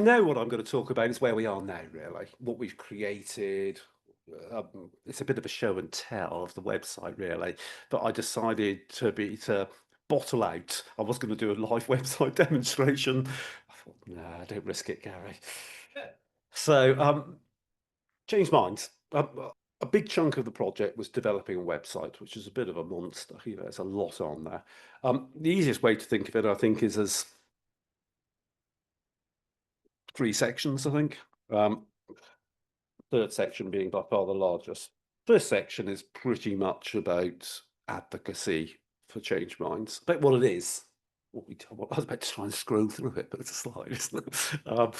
Now what I'm going to talk about is where we are now, really, what we've created. It's a bit of a show and tell of the website, really, but I decided to bottle out. I was going to do a live website demonstration. I thought, nah, don't risk it, Gary. So, changed minds. A big chunk of the project was developing a website, which is a bit of a monster. You know, there's a lot on there. The easiest way to think of it, I think, is as three sections, I think. Third section being by far the largest. First section is pretty much about advocacy for change minds, about what it is. I was about to try and scroll through it, but it's a slide, isn't it?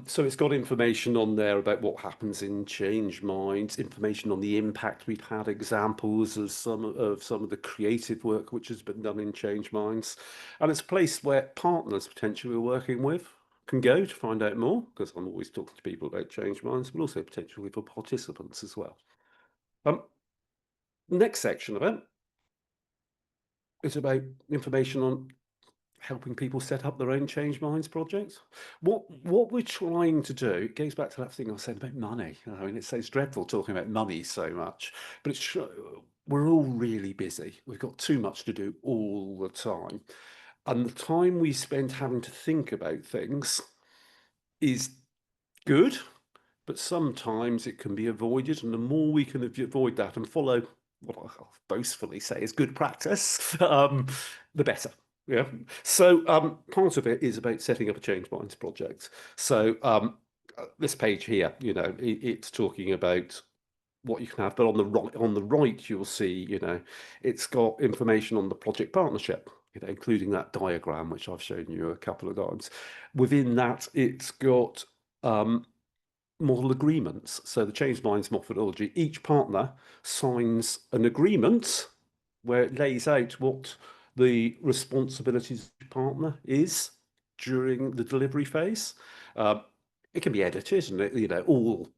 So it's got information on there about what happens in change minds, information on the impact we've had, examples of some of the creative work which has been done in change minds, and it's a place where partners potentially we're working with can go to find out more, because I'm always talking to people about change minds, but also potentially for participants as well. Next section of it is about information on helping people set up their own change minds projects. What we're trying to do, it goes back to that thing I said about money. I mean, it's dreadful talking about money so much, but we're all really busy. We've got too much to do all the time. And the time we spend having to think about things is good, but sometimes it can be avoided. And the more we can avoid that and follow what I'll boastfully say is good practice, the better. Yeah. So part of it is about setting up a change minds project. So this page here, you know, it's talking about what you can have, but on the right, you'll see, you know, it's got information on the project partnership, you know, including that diagram, which I've shown you a couple of times. Within that, it's got model agreements. So the change minds methodology, each partner signs an agreement where it lays out what the responsibilities of the partner is during the delivery phase. It can be edited, and you know, all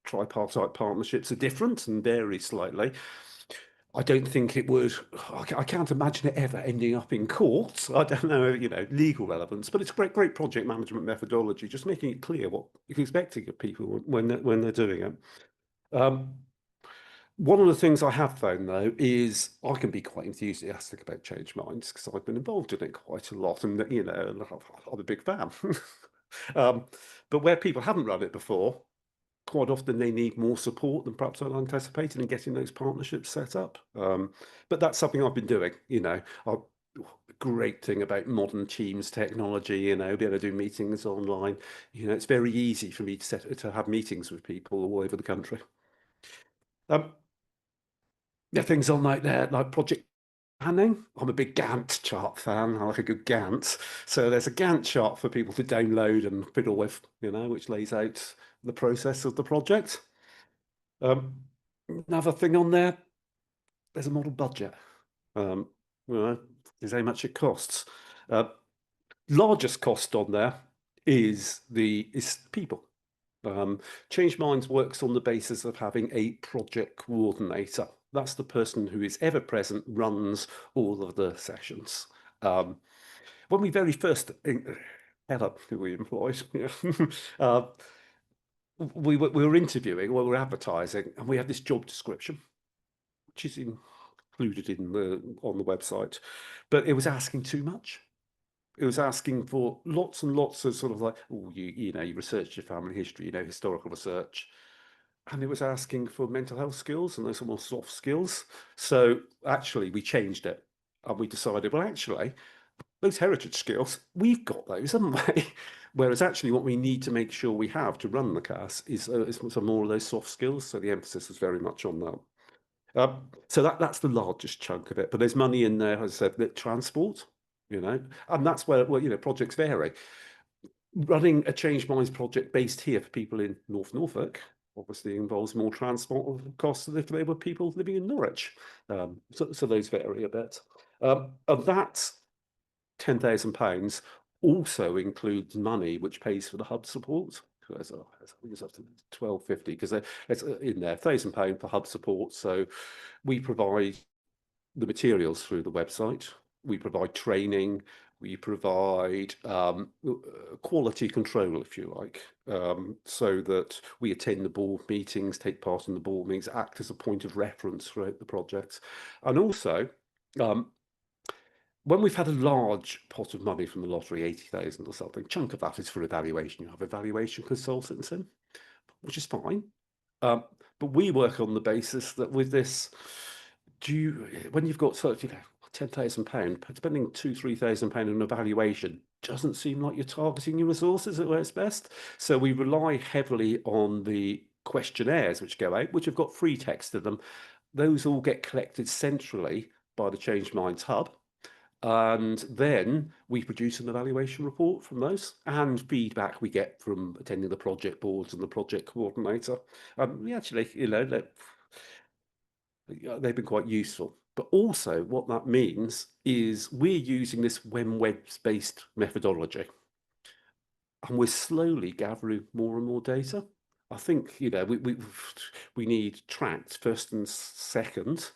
tripartite partnerships are different and vary slightly. I don't think it would, I can't imagine it ever ending up in court. I don't know, you know, legal relevance, but it's great project management methodology, just making it clear what you're expecting of people when they're doing it. One of the things I have found, though, is I can be quite enthusiastic about change minds because I've been involved in it quite a lot, and you know, I'm a big fan. But where people haven't run it before, quite often they need more support than perhaps I anticipated in getting those partnerships set up. But that's something I've been doing, you know. Great thing about modern Teams technology, you know, be able to do meetings online. You know, it's very easy for me to have meetings with people all over the country. There are things on like there, like project planning. I'm a big Gantt chart fan. I like a good Gantt. So there's a Gantt chart for people to download and fiddle with, you know, which lays out the process of the project. Another thing on there, there's a model budget. You know, is how much it costs. Largest cost on there is people. Change Minds works on the basis of having a project coordinator. That's the person who is ever present, runs all of the sessions. When we very first head up who we employed, we were interviewing, we were advertising, and we had this job description, which is included on the website, but it was asking too much. It was asking for lots and lots of sort of like, oh, you know, you researched your family history, you know, historical research. And it was asking for mental health skills and those are more soft skills. So actually we changed it and we decided, well, actually, those heritage skills, we've got those, haven't we? Whereas actually what we need to make sure we have to run the CAS is some more of those soft skills. So the emphasis was very much on that. So that's the largest chunk of it. But there's money in there, as I said, that transport, you know, and that's where, well, you know, projects vary. Running a Change Minds project based here for people in Norfolk obviously involves more transport costs than if they were people living in Norwich. So those vary a bit. And that £10,000 also includes money which pays for the hub support. I think it's up to 1250 because it's in there, £1,000 for hub support. So we provide the materials through the website. We provide training. We provide quality control, if you like, so that we attend the board meetings, take part in the board meetings, act as a point of reference throughout the project. And also, um, when we've had a large pot of money from the lottery, 80,000 or something, chunk of that is for evaluation. You have evaluation consultants in, which is fine. Um, but we work on the basis that with this, when you've got sort of, £10,000, spending £2,000-3,000 on evaluation doesn't seem like you're targeting your resources at where it's best. So we rely heavily on the questionnaires which go out, which have got free text in them. Those all get collected centrally by the Change Minds Hub. And then we produce an evaluation report from those and feedback we get from attending the project boards and the project coordinator. We actually, they've been quite useful. But also what that means is we're using this when web-based methodology and we're slowly gathering more and more data. I think, we need tracks first and second,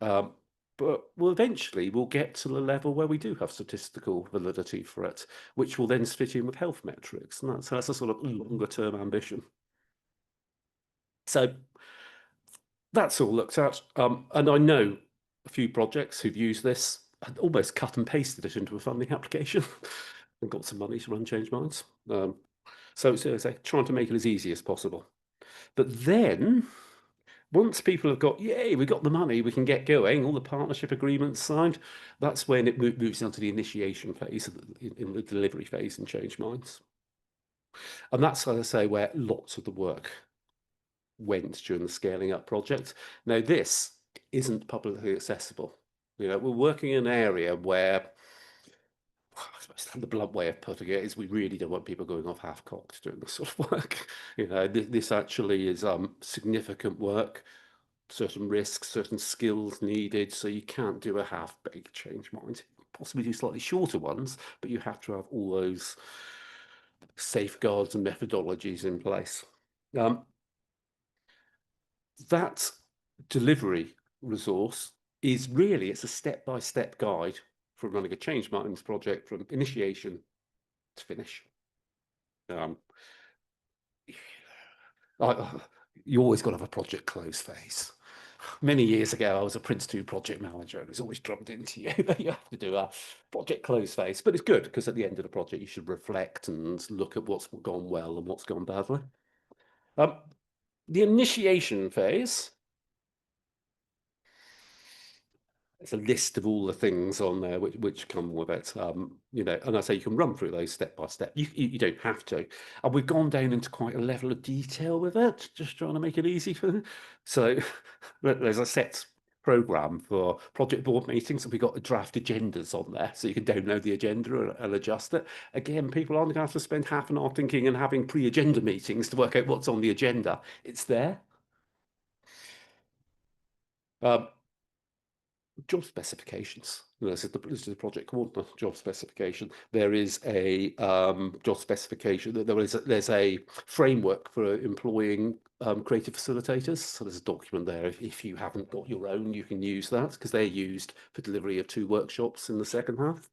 um, but we'll get to the level where we do have statistical validity for it, which will then fit in with health metrics. And that's a sort of longer term ambition. So that's all looked at. And I know a few projects who've used this and almost cut and pasted it into a funding application and got some money to run Change Minds. So it's like trying to make it as easy as possible. But then once people have got, yay, we got the money, we can get going, all the partnership agreements signed, that's when it moves on to the initiation phase, in the delivery phase and Change Minds. And that's, as I say, where lots of the work went during the scaling up project. Now, this isn't publicly accessible. We're working in an area where, I suppose the blunt way of putting it is we really don't want people going off half-cocked doing this sort of work. This actually is significant work, certain risks, certain skills needed, so you can't do a half-baked Change Mind. Possibly do slightly shorter ones, but you have to have all those safeguards and methodologies in place. That delivery resource is really, it's a step-by-step guide for running a Change Minds project from initiation to finish. You always got to have a project close phase. Many years ago, I was a Prince 2 project manager, and it's always drummed into you that you have to do a project close phase. But it's good because at the end of the project, you should reflect and look at what's gone well and what's gone badly. The initiation phase, it's a list of all the things on there which come with it. And I say you can run through those step by step. You don't have to. And we've gone down into quite a level of detail with it, just trying to make it easy for them. So there's a set program for project board meetings, and we've got the draft agendas on there, so you can download the agenda and adjust it. Again, people aren't going to have to spend half an hour thinking and having pre-agenda meetings to work out what's on the agenda. It's there. Um, Job specifications. This is the project coordinator job specification. There is a job specification. There's a framework for employing creative facilitators. So there's a document there. If you haven't got your own, you can use that because they're used for delivery of 2 workshops in the second half.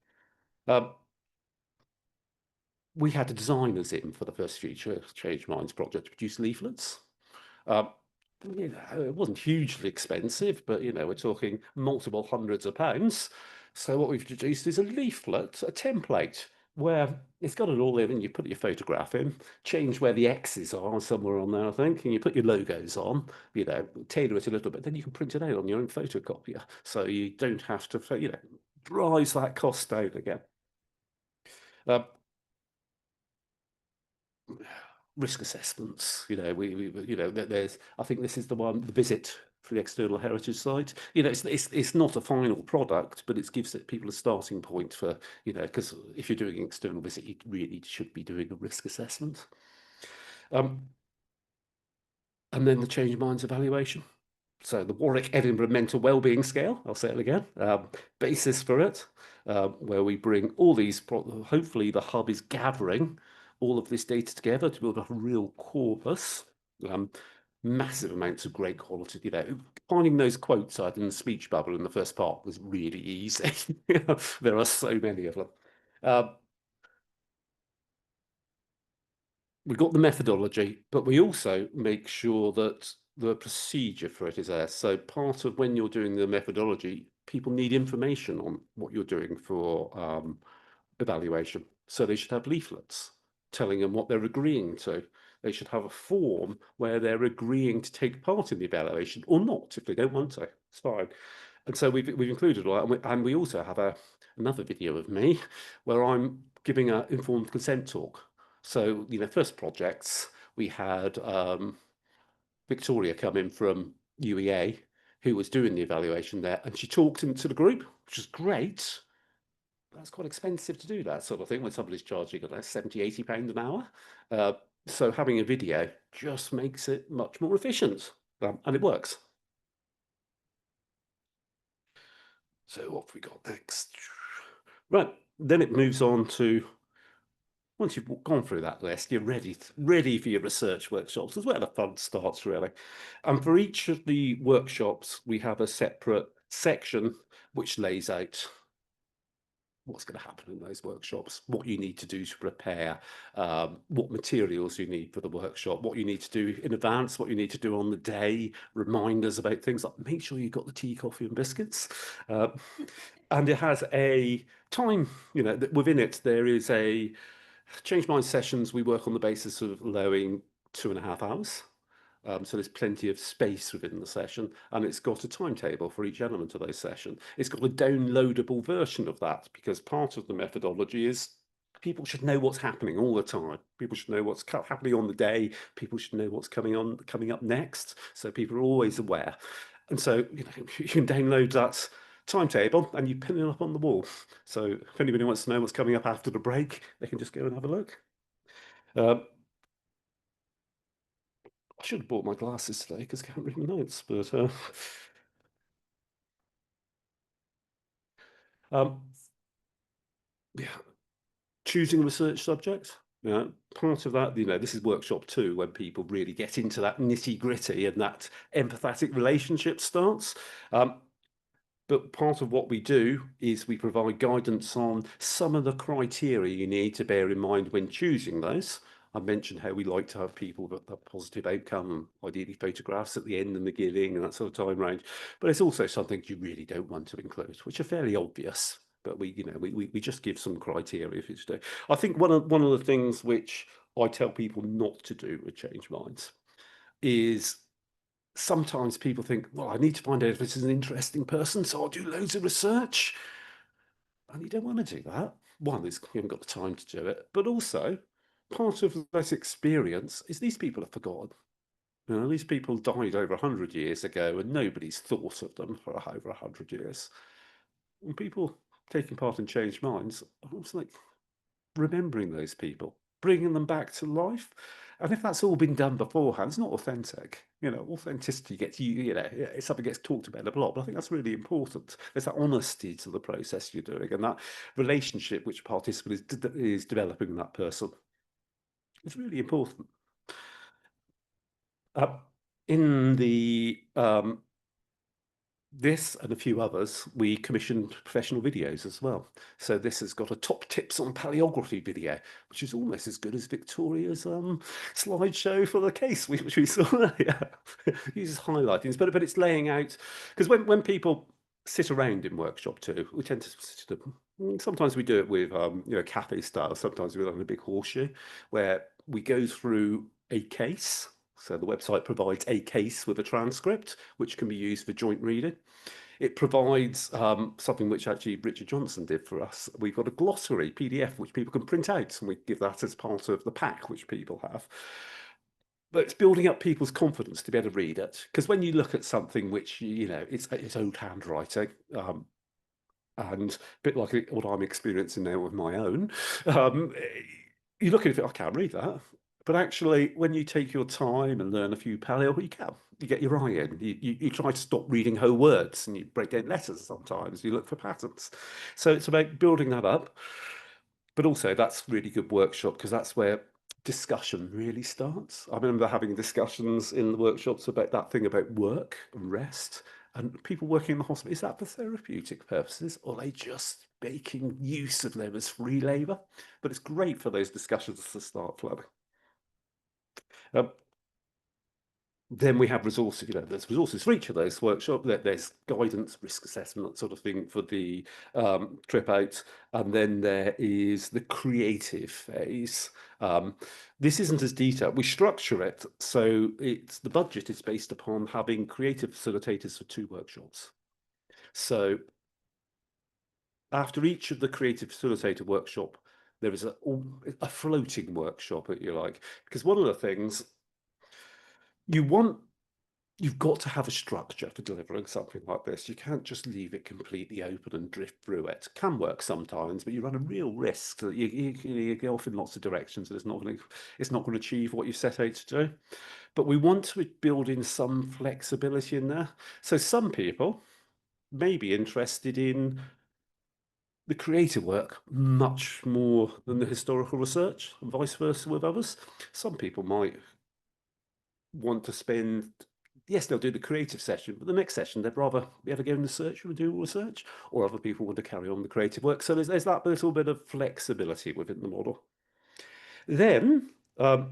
We had designers in for the first Future Change Minds project to produce leaflets. It wasn't hugely expensive, but we're talking multiple hundreds of pounds. So what we've produced is a leaflet, a template, where it's got it all in, and you put your photograph in, change where the X's are somewhere on there, I think, and you put your logos on, tailor it a little bit, then you can print it out on your own photocopier. So you don't have to, drives that cost down again. Risk assessments, there's, I think this is the one, the visit for the external heritage site. It's not a final product, but it gives people a starting point for, because if you're doing an external visit, you really should be doing a risk assessment. And then the Change Minds evaluation. So the Warwick Edinburgh Mental Wellbeing Scale, I'll say it again, basis for it, where we bring all these, hopefully the hub is gathering all of this data together to build a real corpus, massive amounts of great quality. Finding those quotes I had in the speech bubble in the first part was really easy. There are so many of them. Uh, we've got the methodology, but we also make sure that the procedure for it is there. So part of when you're doing the methodology, people need information on what you're doing for evaluation. So they should have leaflets telling them what they're agreeing to. They should have a form where they're agreeing to take part in the evaluation or not if they don't want to. It's fine. And so we've included all that, and we also have another video of me where I'm giving an informed consent talk. So first projects we had Victoria come in from UEA who was doing the evaluation there, and she talked into the group, which is great. That's quite expensive to do that sort of thing when somebody's charging like 70, £80 an hour. Uh, so having a video just makes it much more efficient, and it works. So what have we got next? Right, then it moves on to, once you've gone through that list, you're ready for your research workshops. That's where the fun starts, really. And for each of the workshops, we have a separate section which lays out what's going to happen in those workshops, what you need to do to prepare, what materials you need for the workshop, what you need to do in advance, what you need to do on the day, reminders about things like make sure you've got the tea, coffee and biscuits. And it has a time, within it, there is a change mind sessions. We work on the basis of allowing 2.5 hours. So there's plenty of space within the session, and it's got a timetable for each element of those sessions. It's got a downloadable version of that, because part of the methodology is people should know what's happening all the time. People should know what's happening on the day. People should know what's coming up next, so people are always aware. And so you can download that timetable and you pin it up on the wall. So if anybody wants to know what's coming up after the break, they can just go and have a look. I should have bought my glasses today because I can't read my notes, but um, yeah, choosing research subjects. Part of that, this is workshop 2 when people really get into that nitty gritty and that empathetic relationship starts. But part of what we do is we provide guidance on some of the criteria you need to bear in mind when choosing those. I mentioned how we like to have people with a positive outcome, ideally photographs at the end and the beginning and that sort of time range. But it's also something you really don't want to include, which are fairly obvious. But we just give some criteria for you to do. I think one of the things which I tell people not to do with change minds is sometimes people think, well, I need to find out if this is an interesting person, so I'll do loads of research. And you don't want to do that. One is you haven't got the time to do it, but also part of this experience is these people are forgotten. These people died over 100 years ago, and nobody's thought of them for over 100 years. And people taking part in Change Minds, it's like remembering those people, bringing them back to life. And if that's all been done beforehand, it's not authentic. Authenticity gets something gets talked about a lot, but I think that's really important. There's that honesty to the process you're doing, and that relationship which participant is developing with that person. It's really important. In the this and a few others, we commissioned professional videos as well. So this has got a top tips on paleography video, which is almost as good as Victoria's slideshow for the case, which we saw. Yeah, uses highlightings, but it's laying out, because when people sit around in workshop 2, we tend to sit. Sometimes we do it with cafe style. Sometimes we do it on a big horseshoe, where we go through a case. So the website provides a case with a transcript, which can be used for joint reading. It provides something which actually Richard Johnson did for us. We've got a glossary PDF, which people can print out, and we give that as part of the pack, which people have. But it's building up people's confidence to be able to read it. Because when you look at something which, it's old handwriting, and a bit like what I'm experiencing now with my own, you look at it, I can't read that. But actually, when you take your time and learn a few paleo, you can. You get your eye in. You try to stop reading whole words, and you break down letters sometimes. You look for patterns. So it's about building that up. But also, that's really good workshop, because that's where discussion really starts. I remember having discussions in the workshops about that thing about work and rest, And people working in the hospital, is that for therapeutic purposes, or are they just making use of them as free labour? But it's great for those discussions to start flowing. Um, then we have resources, there's resources for each of those workshops. There's guidance, risk assessment, that sort of thing for the trip out. And then there is the creative phase. This isn't as detailed. We structure it so the budget is based upon having creative facilitators for 2 workshops. So after each of the creative facilitator workshop, there is a floating workshop, if you like, because one of the things you want, you've got to have a structure for delivering something like this. You can't just leave it completely open and drift through it. It can work sometimes, but you run a real risk that you go off in lots of directions and it's not going to achieve what you set out to do. But we want to build in some flexibility in there. So some people may be interested in the creative work much more than the historical research, and vice versa with others. Some people might want to spend, yes, they'll do the creative session, but the next session they'd rather be able to go in the search room and do research, or other people want to carry on the creative work. So there's that little bit of flexibility within the model. Then the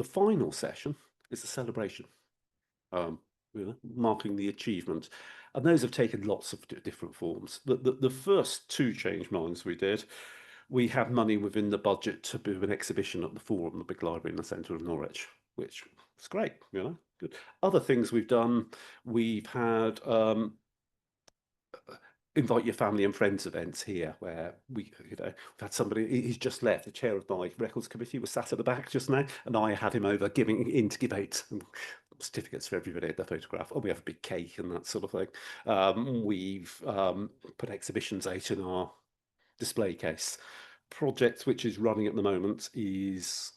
final session is the celebration, marking the achievement. And those have taken lots of different forms. The first 2 change minds we did, we had money within the budget to do an exhibition at the Forum, the big library in the centre of Norwich, which was great, good. Other things we've done, we've had invite your family and friends events here, where we've had somebody, he's just left, the chair of my records committee was sat at the back just now, and I had him over giving in to give out certificates for everybody at the photograph. Oh, we have a big cake and that sort of thing. We've put exhibitions out in our display case. Project which is running at the moment is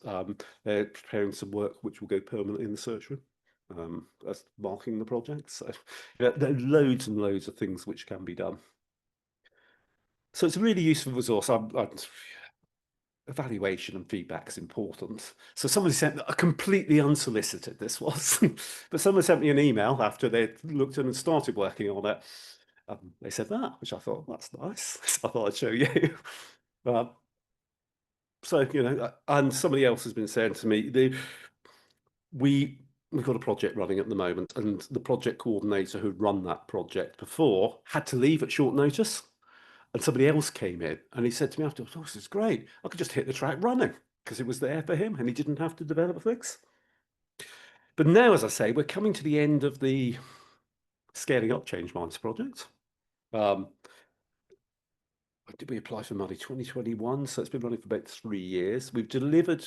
they're preparing some work which will go permanent in the search room. That's marking the project. So there are loads and loads of things which can be done. So it's a really useful resource. Evaluation and feedback is important. So somebody sent a completely unsolicited, this was, but someone sent me an email after they'd looked in and started working on it. They said that, which I thought, that's nice. So I thought I'd show you. So, and somebody else has been saying to me, we've got a project running at the moment, and the project coordinator who'd run that project before had to leave at short notice. And somebody else came in and he said to me afterwards, oh, this is great. I could just hit the track running because it was there for him and he didn't have to develop things. But now, as I say, we're coming to the end of the scaling up Change Minds project. Did we apply for money? 2021. So it's been running for about 3 years. We've delivered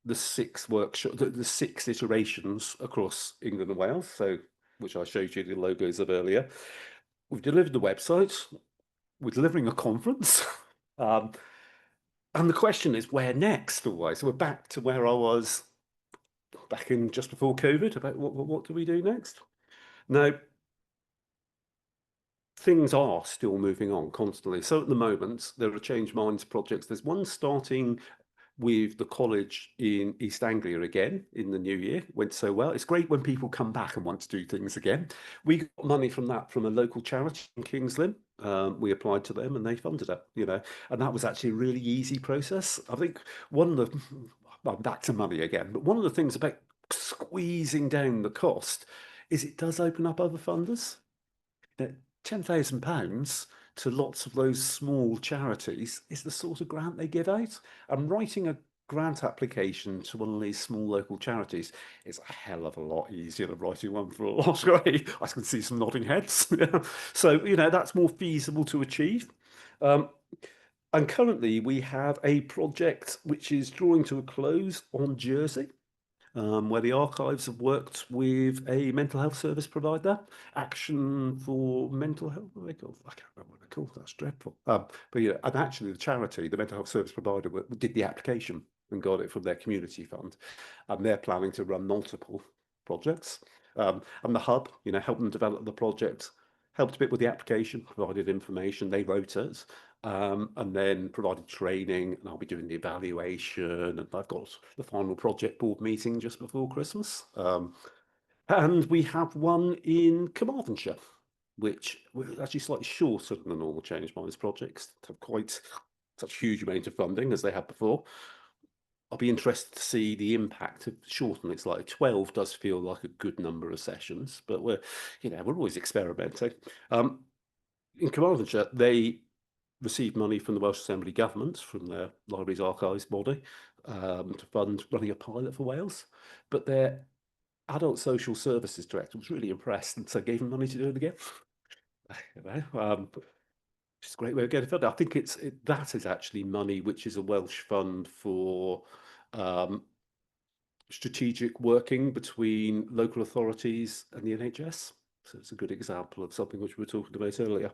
the 6 workshops, the 6 iterations across England and Wales. So, which I showed you the logos of earlier. We've delivered the website. We're delivering a conference. And the question is, where next? Always. So we're back to where I was back in just before COVID about what do we do next? Now, things are still moving on constantly. So at the moment, there are Change Minds projects. There's one starting with the college in East Anglia again in the new year. It went so well. It's great when people come back and want to do things again. We got money from that from a local charity in Kings Lynn. We applied to them and they funded it, and that was actually a really easy process. I think one of the, I'm back to money again, but one of the things about squeezing down the cost is it does open up other funders. £10,000 to lots of those small charities is the sort of grant they give out. And writing a grant application to one of these small local charities is a hell of a lot easier than writing one for a large grant. I can see some nodding heads. So, that's more feasible to achieve. And currently we have a project which is drawing to a close on Jersey. Where the archives have worked with a mental health service provider, Action for Mental Health. What are they called? I can't remember what they're called. That's dreadful. But and actually, the charity, the mental health service provider, did the application and got it from their community fund, and they're planning to run multiple projects. And the hub, helped them develop the project, helped a bit with the application, provided information. They wrote it, and then provided training, and I'll be doing the evaluation, and I've got the final project board meeting just before Christmas. And we have one in Carmarthenshire, which was actually slightly shorter than the normal Change Minds projects, have quite such huge amount of funding as they had before. I'll be interested to see the impact of shortening. It's like 12 does feel like a good number of sessions, but we're always experimenting. In Carmarthenshire, they received money from the Welsh Assembly Government, from their Libraries Archives body, to fund running a pilot for Wales. But their adult social services director was really impressed and so gave them money to do it again. It's a great way of getting funded. I think that is actually money which is a Welsh fund for um, strategic working between local authorities and the NHS. So it's a good example of something which we were talking about earlier.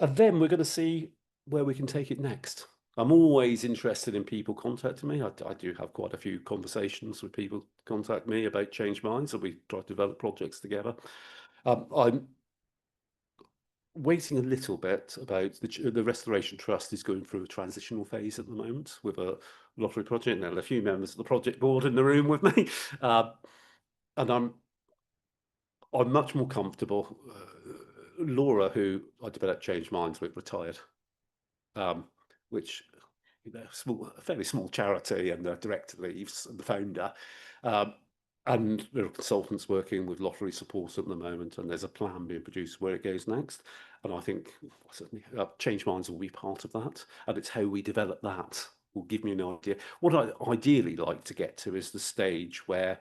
And then we're going to see where we can take it next. I'm always interested in people contacting me. I do have quite a few conversations with people contact me about Change Minds, and we try to develop projects together. I'm waiting a little bit about the Restoration Trust is going through a transitional phase at the moment with a lottery project. Now, there are a few members of the project board in the room with me, and I'm much more comfortable. Laura, who I developed Change Minds with, retired, which a fairly small charity, and the director leaves, and the founder. Um, and there are consultants working with lottery support at the moment, and there's a plan being produced where it goes next. And I think certainly Change Minds will be part of that, and it's how we develop that will give me an idea. What I ideally like to get to is the stage where,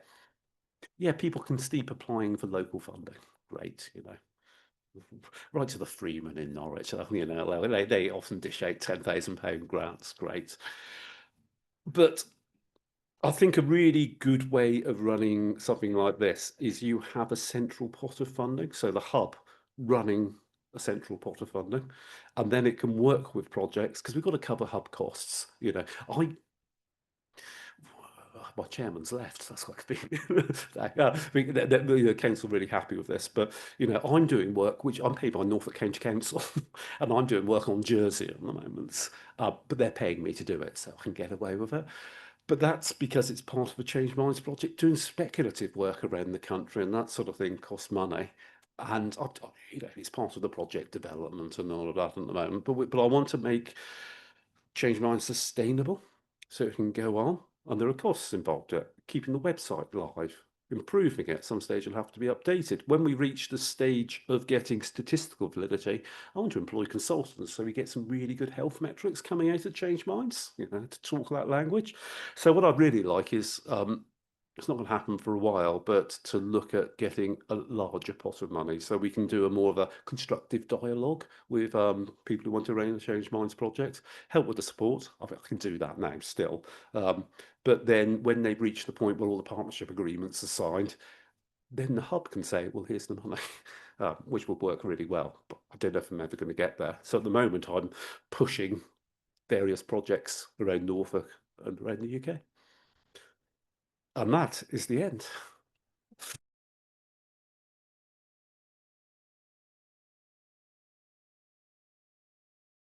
yeah, people can keep applying for local funding. Great, right to the Freeman in Norwich. They often dish out £10,000 grants. Great, but I think a really good way of running something like this is you have a central pot of funding. So the hub running a central pot of funding, and then it can work with projects because we've got to cover hub costs. My chairman's left. That's like the council really happy with this. But I'm doing work which I'm paid by Norfolk County Council, and I'm doing work on Jersey at the moment. But they're paying me to do it, so I can get away with it. But that's because it's part of a Change Minds project doing speculative work around the country, and that sort of thing costs money. And it's part of the project development and all of that at the moment. But I want to make Change Minds sustainable so it can go on. And there are costs involved at keeping the website live, improving it. At some stage it'll have to be updated. When we reach the stage of getting statistical validity, I want to employ consultants so we get some really good health metrics coming out of Change Minds, to talk that language. So what I'd really like is it's not going to happen for a while, but to look at getting a larger pot of money so we can do a more of a constructive dialogue with people who want to run the Change Minds project, help with the support. I can do that now still. But then when they've reached the point where all the partnership agreements are signed, then the hub can say, well, here's the money, which will work really well. But I don't know if I'm ever going to get there. So at the moment, I'm pushing various projects around Norfolk and around the UK. And that is the end.